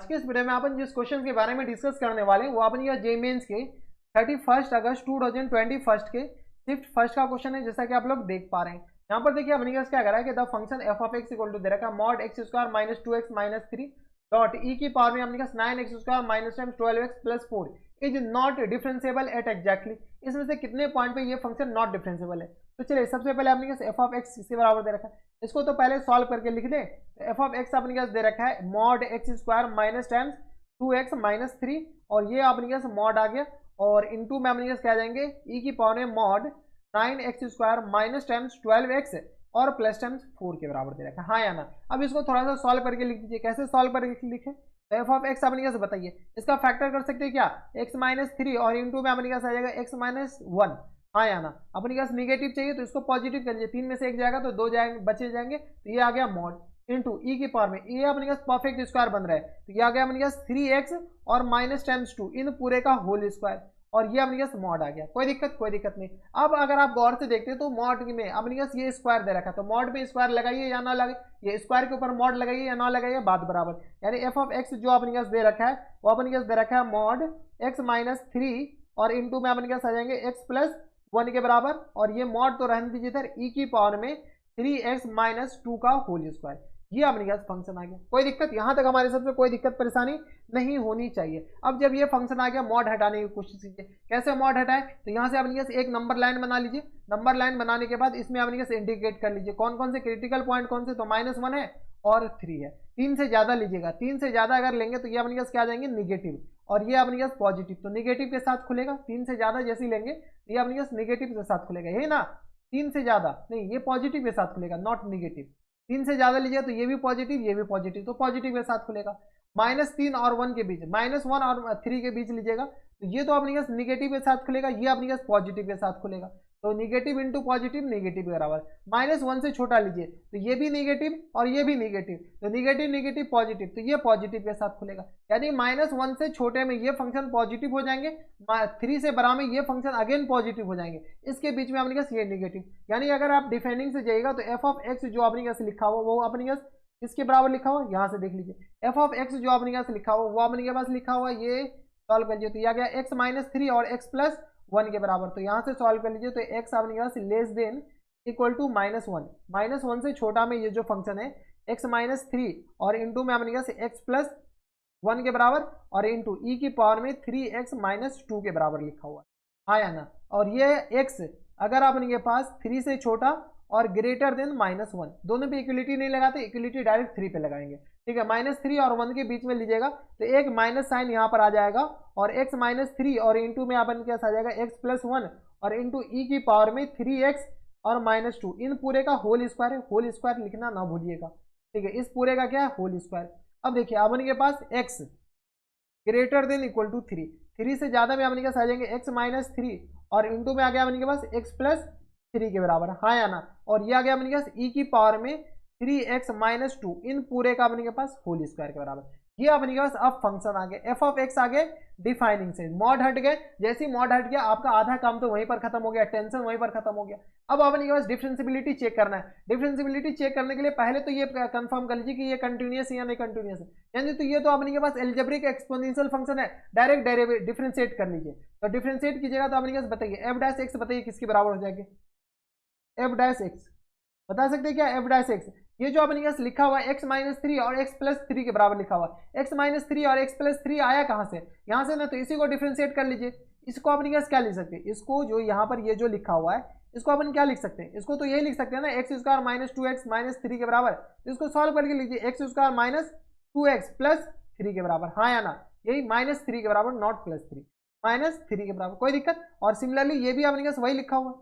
आज के इस वीडियो में अपन जिस क्वेश्चन के बारे में डिस्कस करने वाले हैं वो अपन ये जे मेंस के 31 अगस्त 2021 के शिफ्ट फर्स्ट का क्वेश्चन है, जैसा कि आप लोग देख पा रहे हैं। यहाँ पर देखिए अपने क्या कह रहा है कि the function f of x equal to दे रखा है mod x square minus 2x minus 3 dot e की पावर में अपने पास 9x square minus times 12x plus 4 is not differentiable at exactly. इसमें से कितने पॉइंट पे ये फंक्शन नॉट डिफरेंशिएबल है? तो चलिए सबसे पहले अपने पास एफ ऑफ एक्स इसके बराबर दे रखा है, इसको तो पहले सॉल्व करके लिख दे। एफ ऑफ एक्स अपने पास दे रखा है mod x square minus times 2x minus 3 और ये अपने पास मॉड आ गया और इनटू में अपने पास क्या जाएंगे ई की पावर में mod 9x square minus times 12x और प्लस टाइम्स 4 के बराबर दे रखा है, हाँ या ना। अब इसको थोड़ा सा सॉल्व करके लिख दीजिए। कैसे सॉल्व करके लिखे? तो एफ ऑफ एक्स अपने पास बताइए, इसका फैक्टर कर सकते हैं क्या? x माइनस 3 और इनटू में अपने पास आ जाएगा x माइनस 1, हाँ या ना। अपने पास निगेटिव चाहिए तो इसको पॉजिटिव कर लीजिए, 3 में से एक जाएगा तो 2 जाएंगे बचे जाएंगे, तो ये आ गया मॉड इनटू ई की पावर में ये अपने पास परफेक्ट स्क्वायर बन रहा है तो ये आ गया अपने पास 3x और माइनस टाइम्स 2 इन पूरे का होल स्क्वायर और ये अपने पास मॉड आ गया। कोई दिक्कत नहीं। अब अगर आप गौर से देखते हैं तो मॉड में अपने पास ये स्क्वायर दे रखा है तो मॉड में स्क्वायर लगाइए या ना लगाइए, ये स्क्वायर के ऊपर मॉड लगाइए या ना लगाइए, बात बराबर। यानी एफ ऑफ एक्स जो अपने पास दे रखा है वो अपने पास दे रखा है मॉड एक्स माइनस 3 और इनटू में अपने पास आ जाएंगे एक्स प्लस 1 के बराबर और ये मॉड तो रहने दीजिए इधर ई की पावर में 3x माइनस 2 का होल स्क्वायर, ये अपने पास फंक्शन आ गया। कोई दिक्कत? यहां तक हमारे सबसे कोई दिक्कत परेशानी नहीं होनी चाहिए। अब जब ये फंक्शन आ गया मॉड हटाने की कोशिश कीजिए। कैसे मॉड हटाए? तो यहां से अपने पास एक नंबर लाइन बना लीजिए। नंबर लाइन बनाने के बाद इसमें अपने पास इंडिकेट कर लीजिए कौन कौन से क्रिटिकल पॉइंट कौन से, तो -1 है और 3 है। 3 से ज्यादा लीजिएगा, 3 से ज्यादा अगर लेंगे तो ये अपने पास क्या आ जाएंगे निगेटिव और ये अपने पास पॉजिटिव, तो निगेटिव के साथ खुलेगा। 3 से ज्यादा जैसे लेंगे ये अपने पास निगेटिव के साथ खुलेगा, यही ना। 3 से ज्यादा नहीं, ये पॉजिटिव के साथ खुलेगा नॉट निगेटिव। 3 से ज्यादा लीजिए तो ये भी पॉजिटिव तो पॉजिटिव के साथ खुलेगा। -3 और 1 के बीच, -1 और 3 के बीच लीजिएगा तो ये तो अपने पास निगेटिव के साथ खुलेगा, ये अपने पास पॉजिटिव के साथ खुलेगा। तो निगेटिव इंटू पॉजिटिव निगेटिव के बराबर। -1 से छोटा लीजिए तो ये भी निगेटिव और ये भी निगेटिव, तो निगेटिव पॉजिटिव, तो ये पॉजिटिव के साथ खुलेगा। यानी -1 से छोटे में ये फंक्शन पॉजिटिव हो जाएंगे, 3 से बड़ा में ये फंक्शन अगेन पॉजिटिव हो जाएंगे, इसके बीच में अपने पास ये निगेटिव। यानी अगर आप डिफाइनिंग से जाइएगा तो एफ ऑफ एक्स जो अपने पास लिखा हुआ वो अपने पास किसके बराबर लिखा हुआ, यहाँ से देख लीजिए। एफ ऑफ एक्स जो अपने पास लिखा हुआ वो अपने पास लिखा हुआ, ये सॉल्व कर लीजिए तो ये आ गया x माइनस 3 और x प्लस 1 के बराबर। तो यहाँ से सॉल्व कर लीजिए तो x अपने पास लेस देन इक्वल टू -1, -1 से छोटा में ये जो फंक्शन है x माइनस 3 और इंटू में अपने पास x प्लस 1 के बराबर और इंटू ई की पावर में 3x माइनस 2 के बराबर लिखा हुआ है, हाँ या ना। और ये x अगर आपके पास 3 से छोटा और ग्रेटर देन -1, दोनों पे इक्वलिटी नहीं लगाते, इक्वलिटी डायरेक्ट 3 पे लगाएंगे, ठीक है। -3 और 1 के बीच में लीजिएगा तो एक माइनस साइन यहाँ पर आ जाएगा और x माइनस 3 और इंटू में अपन क्या आ जाएगा x प्लस 1 और इंटू ई की पावर में 3x और -2 इन पूरे का होल स्क्वायर है। होल स्क्वायर लिखना ना भूलिएगा, ठीक है। इस पूरे का क्या है होल स्क्वायर। अब देखिए अपन के पास x greater than equal to 3 से ज्यादा में अपने पास आ जाएंगे x माइनस 3 और इंटू में आ गया अपने के पास x प्लस 3 के बराबर, हाँ या ना। और ये आ गया अपने पास ई की पावर में 3x माइनस 2 इन पूरे का अपने के पास होल स्क्वायर के बराबर। ये अपने के पास अब फंक्शन आ गया एफ ऑफ एक्स आ गए डिफाइनिंग से। मॉड हट गए, जैसे ही मॉड हट गया आपका आधा काम तो वहीं पर खत्म हो गया, टेंशन वहीं पर खत्म हो गया। अब अपने के पास डिफरेंशिएबिलिटी चेक करना है। डिफरेंशिएबिलिटी चेक करने के लिए पहले तो ये कंफर्म कर लीजिए कि ये कंटिन्यूअस है या नहीं कंटिन्यूअस है। यानी तो ये तो अपने के पास एल्जेब्रिक एक्सपोनेंशियल फंक्शन है, डायरेक्ट डिफरेंशिएट कर लीजिए। तो डिफरेंशिएट कीजिएगा तो अपने के पास बताइए एफ डैश एक्स बताइए किसके बराबर हो जाएगी, एफ डैश एक्स बता सकते हैं क्या? एफ डैश एक्स ये जो अपने पास लिखा हुआ है x माइनस 3 और x प्लस 3 के बराबर लिखा हुआ है। x माइनस 3 और x प्लस 3 आया कहाँ से? यहाँ से ना, तो इसी को डिफरेंशिएट कर लीजिए। इसको अपने पास क्या लिख सकते हैं, इसको जो यहाँ पर ये जो लिखा हुआ है इसको अपन क्या लिख सकते हैं, इसको तो यही लिख सकते हैं ना x square minus 2x minus 3 के बराबर। इसको सॉल्व करके लीजिए x square minus 2x plus 3 के बराबर, हाँ या ना। यही -3 के बराबर नॉट प्लस 3, -3 के बराबर, कोई दिक्कत। और सिमिलरली ये भी अपने पास वही लिखा हुआ है,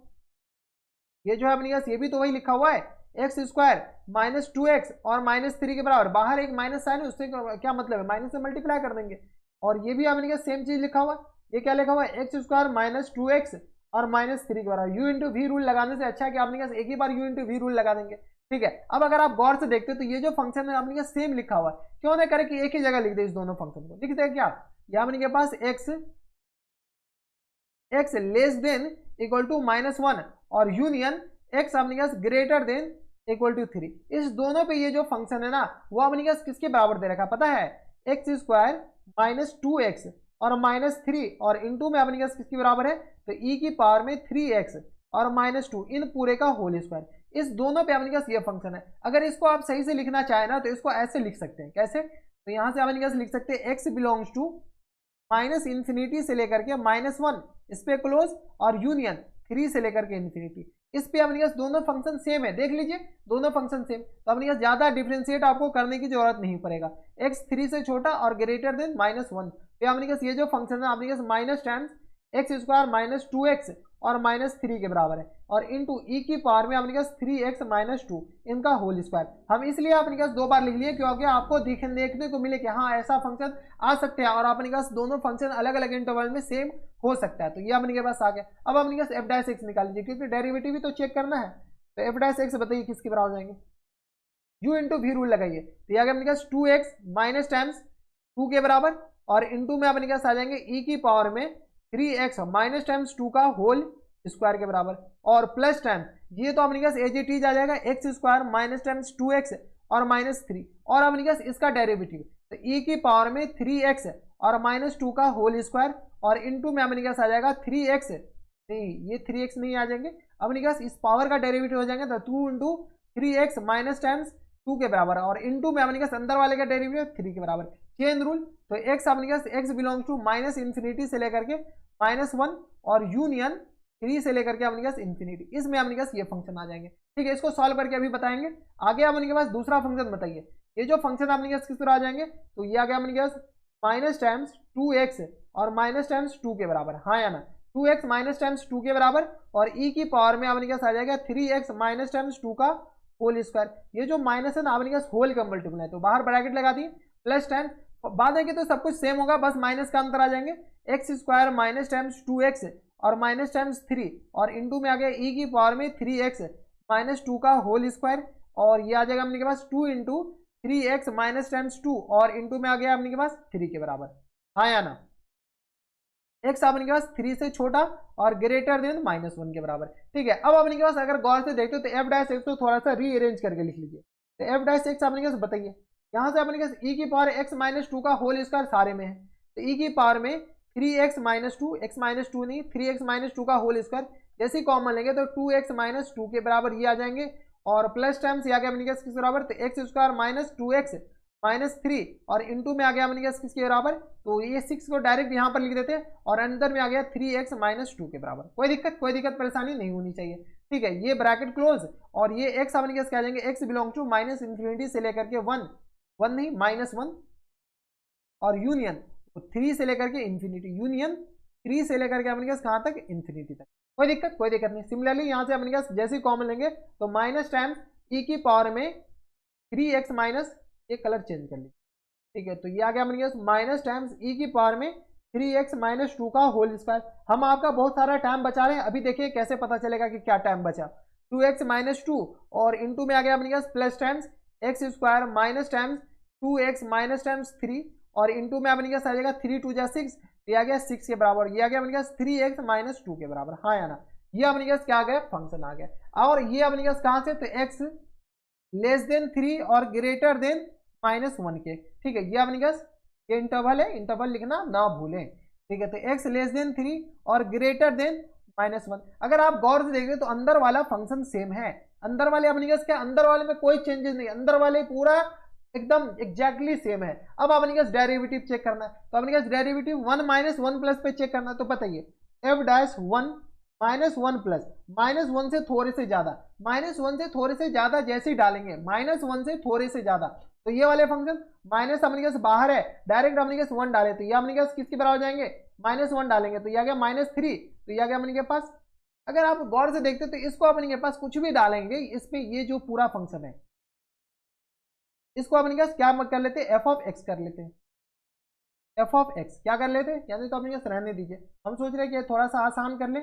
ये जो है अपने पास ये भी तो वही लिखा हुआ है एक्स स्क्वायर माइनस 2x और -3 के बराबर। बाहर एक माइनस साइन है उससे क्या मतलब है, माइनस से मल्टीप्लाई कर देंगे। और ये भी अपने पास सेम चीज लिखा हुआ है, ये क्या लिखा हुआ है एक्स स्क्वायर माइनस 2x और -3 के बराबर। u इंटू वी रूल लगाने से अच्छा है कि आपने पास एक ही बार u इंटू वी रूल लगा देंगे, ठीक है। अब अगर आप गौर से देखते हो तो ये जो फंक्शन है अपने पास सेम लिखा हुआ है, क्यों ना करे कि एक ही जगह लिख दे इस दोनों फंक्शन को। लिखते हैं क्या, यहाँ अपने के पास x less than equal to -1 और यूनियन x अपने पास ग्रेटर देन इक्वल टू 3। इस दोनों पे ये जो फंक्शन है ना वो अपने पास किसके बराबर दे रखा है पता है, एक्स स्क्वायर माइनस 2x और माइनस 3 और इंटू में अपने पास किसके बराबर है, तो ई की पावर में 3x और माइनस 2 इन पूरे का होल स्क्वायर। इस दोनों पे अपने पास ये फंक्शन है। अगर इसको आप सही से लिखना चाहे ना तो इसको ऐसे लिख सकते हैं। कैसे, तो यहाँ से अपने पास लिख सकते हैं x belongs to minus infinity से लेकर के -1 इस पे क्लोज और यूनियन 3 से लेकर के इन्फिनिटी। इस पे अपने पास दोनों फंक्शन सेम है, देख लीजिए दोनों फंक्शन सेम, तो अपने पास ज्यादा डिफरेंशिएट आपको करने की जरूरत नहीं पड़ेगा। x 3 से छोटा और ग्रेटर देन -1 पे अपने पास ये जो फंक्शन है अपने पास minus times x square minus 2x और माइनस 3 के बराबर है और इंटू ई की पावर में अपने पास 3x माइनस 2 इनका होल स्क्वायर। हम इसलिए अपने पास दो बार लिख लिए क्योंकि आपको देखने को मिले कि हाँ ऐसा फंक्शन आ सकते हैं और अपने पास दोनों फंक्शन अलग अलग इंटरवल में सेम हो सकता है। तो ये अपने के पास आ गया। अब अपने पास एफ डैश एक्स निकाल लीजिए क्योंकि डेरिवेटिव भी तो चेक करना है। तो एफ डैश एक्स बताइए किसके बराबर हो जाएंगे, यू इंटू वी रूल लगाइए, तो यह अपने पास 2x माइनस टाइम्स 2 के बराबर और इंटू में अपने पास आ जाएंगे ई की पावर में 3x माइनस टाइम्स 2 का होल स्क्वायर के बराबर और प्लस टाइम्स ये तो अपने पास एज इट इज आ जाएगा x square minus times 2x और माइनस 3 और अपने पास इसका डेरिवेटिव तो ई की पावर में 3x और माइनस 2 का होल स्क्वायर और इंटू में अपने पास आ जाएगा 3x, नहीं ये 3x नहीं आ जाएंगे, अपने पास इस पावर का डेरिवेटिव हो जाएगा तो 2 इंटू 3x माइनस टाइम्स 2 के बराबर और इंटू में अपने पास अंदर वाले का डेरिवेटिव 3 के बराबर। चेन रूल तो x अपने पास x belongs to minus infinity से लेकर के -1 और यूनियन 3 से लेकर के अपने पास इन्फिनिटी, इसमें अपने पास ये फंक्शन आ जाएंगे। ठीक है, इसको सॉल्व करके अभी बताएंगे। आगे अपने के पास दूसरा फंक्शन बताइए, ये जो फंक्शन अपने पास किस तरह आ जाएंगे, तो ये आ गया अपने पास माइनस टाइम्स 2x और माइनस टाइम्स 2 के बराबर, हाँ या ना, 2x माइनस टाइम्स 2 के बराबर और e की पावर में अपने पास आ जाएगा 3x माइनस टाइम्स 2 का होल स्क्वायर। ये जो माइनस है ना अपने पास होल का मल्टीपल है तो बाहर ब्रैकेट लगा दिए प्लस टाइम, बाद में तो सब कुछ सेम होगा, बस माइनस का अंतर आ जाएंगे, x square minus times 2x और माइनस टाइम्स 3 और इंटू में आ गया ई की पावर में 3x माइनस 2 का होल स्क्वायर और ये आ जाएगा अपने के पास 2 इंटू 3x माइनस टाइम्स 2 और इंटू में आ गया अपने के पास 3 के बराबर, हाँ या ना। x अपने के पास 3 से छोटा और ग्रेटर देन -1 के बराबर। ठीक है, अब अपने के पास अगर गौर से देखते हो तो एफ डैश एक्स को थोड़ा सा रीअरेंज करके लिख लीजिए। तो एफ डैश एक्स अपने के पास बताइए, यहाँ से अपने के पास ई की पावर x माइनस 2 का होल स्क्वायर सारे में है, तो ई की पावर में 3x माइनस 2, x माइनस 2 नहीं 3x माइनस 2 का होल स्क्वायर, जैसे ही कॉमन लेंगे तो 2x माइनस 2 के बराबर ये आ जाएंगे और प्लस टाइम्स ये आ गया अपने के पास किसके बराबर, तो x square minus 2x minus 3 और इंटू में आ गया अपने के पास किसके बराबर, तो ये 6 को डायरेक्ट यहाँ पर लिख देते हैं और अंदर में आ गया 3x माइनस 2 के बराबर। कोई दिक्कत परेशानी नहीं होनी चाहिए। ठीक है, ये ब्रैकेट क्लोज और ये x अपने के पास क्या आ जाएंगे, x belong to minus infinity से लेकर के 1 नहीं -1 और यूनियन 3 से लेकर के इन्फिनिटी, यूनियन 3 से लेकर के अपने पास कहाँ तक, इन्फिनिटी तक। कोई दिक्कत नहीं। सिमिलरली यहाँ से अपने पास जैसे ही कॉमन लेंगे तो माइनस टाइम्स ई की पावर में 3x माइनस, ये कलर चेंज कर लीजिए। ठीक है, तो ये आ गया अपने पास माइनस टाइम्स ई की पावर में 3x माइनस 2 का होल स्क्वायर। हम आपका बहुत सारा टाइम बचा रहे हैं, अभी देखिए कैसे पता चलेगा कि क्या टाइम बचा। 2x माइनस 2 और इंटू में आ गया अपने पास plus times x square minus times 2x minus times 3 और इंटू में अपने पास आ जाएगा 3 2 जा 6, ये आ गया 6 के बराबर, ये आ गया अपने पास 3x माइनस 2 के बराबर, हाँ या ना। ये अपने पास क्या आ गया, फंक्शन आ गया। और ये अपने पास कहाँ से, तो x लेस देन 3 और ग्रेटर देन -1 के। ठीक है, ये अपने पास ये इंटरवल है, इंटरवल लिखना ना भूलें। ठीक है, तो x लेस देन 3 और ग्रेटर देन -1। अगर आप गौर से देखें तो अंदर वाला फंक्शन सेम है, अंदर वाले अपने पास क्या, अंदर वाले में कोई चेंजेस नहीं, अंदर वाले पूरा एकदम एग्जैक्टली सेम है। अब अपने पास डेरिवेटिव चेक करना है तो अपने पास डेरिवेटिव 1 माइनस 1 प्लस पे चेक करना है, तो बताइए एफ डैश 1 माइनस 1 प्लस -1 से थोड़े से ज्यादा, -1 से थोड़े से ज्यादा जैसे ही डालेंगे -1 से थोड़े से ज्यादा, तो ये वाले फंक्शन माइनस अपने पास बाहर है, डायरेक्ट अपने पास 1 डाले तो ये अपने पास किसके बराबर हो जाएंगे, -1 डालेंगे तो ये आ गया -3, तो ये आ गया अपने के पास। अगर आप गौर से देखते तो इसको अपने के पास कुछ भी डालेंगे इसमें ये जो पूरा फंक्शन है इसको अपने पास क्या कर लेते हैं, एफ ऑफ एक्स कर लेते हैं, एफ ऑफ एक्स क्या कर लेते हैं, यानी तो अपने पास रहने दीजिए। हम सोच रहे हैं कि थोड़ा सा आसान कर लें,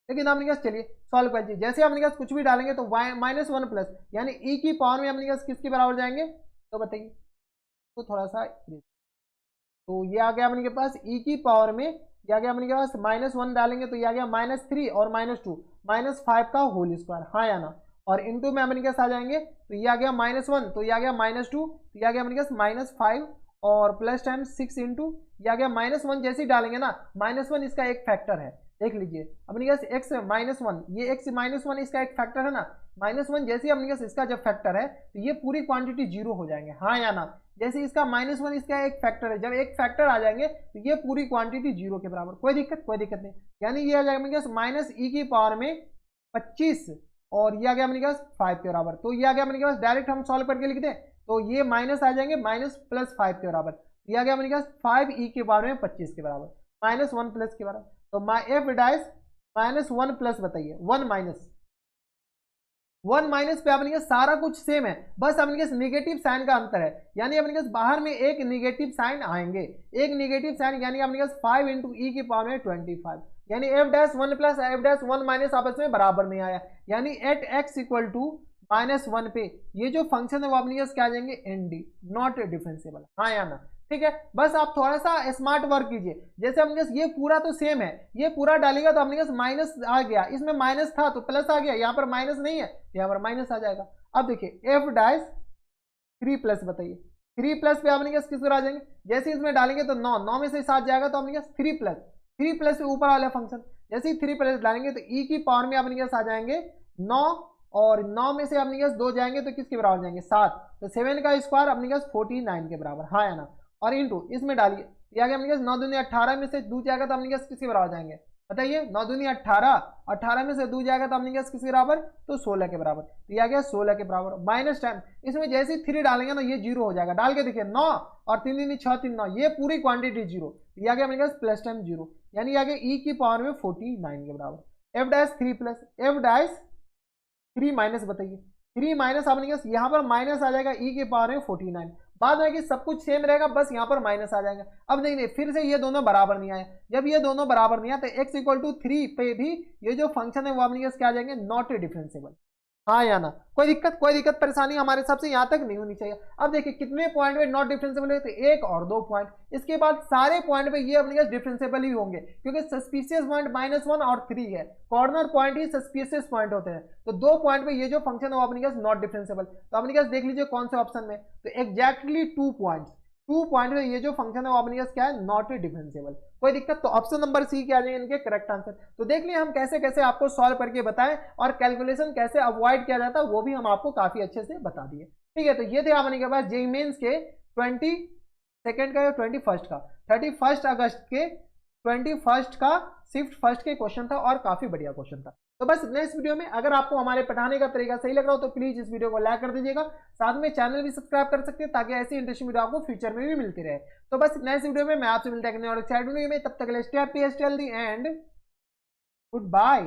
लेकिन अपने पास चलिए सॉल्व कर दीजिए। जैसे अपने पास कुछ भी डालेंगे तो -1 प्लस यानी ई की पावर में अपने पास किसके बराबर जाएंगे, तो बताइए, तो थोड़ा सा तो ये आ गया अपने के पास ई की पावर में, ये आ गया अपने के पास -1 डालेंगे तो ये आ गया -3 और -2 -5 का होल स्क्वायर, हाँ या ना। और इंटू में अपने पास आ जाएंगे तो ये आ गया -1 तो ये आ गया -2 तो ये आ गया अपने पास -5 और प्लस टाइम्स 6 इंटू ये आ गया -1। जैसे ही डालेंगे ना -1 इसका एक फैक्टर है, देख लीजिए अपने पास x -1, ये x -1 इसका एक फैक्टर है ना, -1 जैसे ही अपने पास इसका जब फैक्टर है तो ये पूरी क्वांटिटी जीरो हो जाएंगे, हाँ या ना। जैसे इसका -1 इसका एक फैक्टर है, जब एक फैक्टर आ जाएंगे तो ये पूरी क्वांटिटी जीरो के बराबर, कोई दिक्कत नहीं। यानी ये आ जाएगा अपने पास -e की पावर में 25 और ये आ गया अपने पास 5 के बराबर। तो ये आ गया अपने पास, डायरेक्ट हम सॉल्व करके लिख दें तो ये माइनस आ जाएंगे, माइनस प्लस 5 के बराबर। ये आ गया अपने पास 5e के बारे में 25 के बराबर, -1 प्लस के बराबर। तो f डैश -1 प्लस बताइए 1 माइनस पे अपने सारा कुछ सेम है, बस अपने निगेटिव साइन का अंतर है। यानी अपने बाहर में एक निगेटिव साइन आएंगे, एक निगेटिव साइन, यानी अपने 5 इंटू ई की पावर में 25, यानी f dash 1 plus f dash 1 minus आपस में बराबर नहीं आया। यानी एट x इक्वल टू -1 पे ये जो फंक्शन है वो अपने क्या आ जाएंगे, एन डी, नॉट डिफरेंशिएबल, हाँ या ना। ठीक है, बस आप थोड़ा सा स्मार्ट वर्क कीजिए। जैसे अपने ये पूरा तो सेम है, ये पूरा डालेगा तो अपने माइनस आ गया, इसमें माइनस था तो प्लस आ गया, यहाँ पर माइनस नहीं है यहाँ पर माइनस आ जाएगा। अब देखिए एफ डैश 3 प्लस बताइए, 3 प्लस पे अपने किस पर आ जाएंगे, जैसे इसमें डालेंगे तो 9 में से 7 जाएगा तो अपने 3 प्लस से ऊपर वाला फंक्शन, जैसे ही 3 प्लस डालेंगे तो ई की पावर में अपने आ जाएंगे 9 और 9 में से अपने पास 2 जाएंगे तो किसके बराबर जाएंगे 7, तो 7 का स्क्वायर अपने पास 49 के बराबर, हाँ या ना। और इंटू इसमें डालिए, ये आ गया अपने पास 9 दूनी 18 में से 2 जाएगा तो अपने पास किसके बराबर जाएंगे बताइए, 9 दूनी 18, 18 में से 2 जाएगा तो अपने पास किसके बराबर, तो 16 के बराबर। तो ये आ गया 16 के बराबर, माइनस टाइम इसमें जैसे ही 3 डालेंगे ना ये जीरो हो जाएगा, डाल के देखिए 9 और 3 दूनी 6 3 9, ये पूरी क्वांटिटी जीरो। ये आ गया अपने पास प्लस टाइम जीरो, यानी आ गया ई की पावर में 49 के बराबर। F dash 3 plus F dash 3 minus बताइए, 3 माइनस आपने यहाँ पर माइनस आ जाएगा ई के पावर में 49, बाद में कि सब कुछ सेम रहेगा बस यहाँ पर माइनस आ जाएगा। अब नहीं फिर से ये दोनों बराबर नहीं आए, जब ये दोनों बराबर नहीं आए तो x इक्वल टू 3 पे भी ये जो फंक्शन है वो अपने क्या आ जाएंगे, नॉट डिफरेंशिएबल, हाँ या ना। कोई दिक्कत परेशानी हमारे हिसाब से यहाँ तक नहीं होनी चाहिए। अब देखिए कितने पॉइंट पे नॉट डिफरेंशिएबल है, तो 1 और 2 पॉइंट, इसके बाद सारे पॉइंट पे ये अपने डिफरेंशिएबल ही होंगे, क्योंकि सस्पिशियस पॉइंट -1 और 3 है, कॉर्नर पॉइंट ही सस्पिशियस पॉइंट होते हैं। तो 2 पॉइंट पे ये जो फंक्शन है वो अपने नॉट डिफरेंशिएबल, तो अपने देख लीजिए कौन से ऑप्शन में, तो एग्जैक्टली 2 पॉइंट में ये जो फंक्शन है वो अपने क्या है, नॉट डिफरेंशिएबल। कोई दिक्कत, तो ऑप्शन नंबर सी क्या आ जाएंगे इनके करेक्ट आंसर। तो देख लिए हम कैसे कैसे आपको सॉल्व करके बताएं और कैलकुलेशन कैसे अवॉइड किया जाता है वो भी हम आपको काफी अच्छे से बता दिए। ठीक है, तो ये थे अपने के पास जेईई मेंस के 22 का या 21 का 31 अगस्त के 21 का शिफ्ट फर्स्ट के क्वेश्चन था और काफी बढ़िया क्वेश्चन था। तो बस नेक्स्ट वीडियो में अगर आपको हमारे पढ़ाने का तरीका सही लग रहा हो तो प्लीज इस वीडियो को लाइक कर दीजिएगा, साथ में चैनल भी सब्सक्राइब कर सकते हैं ताकि ऐसी इंटरेस्टिंग वीडियो आपको फ्यूचर में भी मिलती रहे। तो बस नेक्स्ट वीडियो में मैं आपसे मिलता है और एक्साइटेड वीडियो में, तब तक के लिए stay happy, stay healthy and good bye.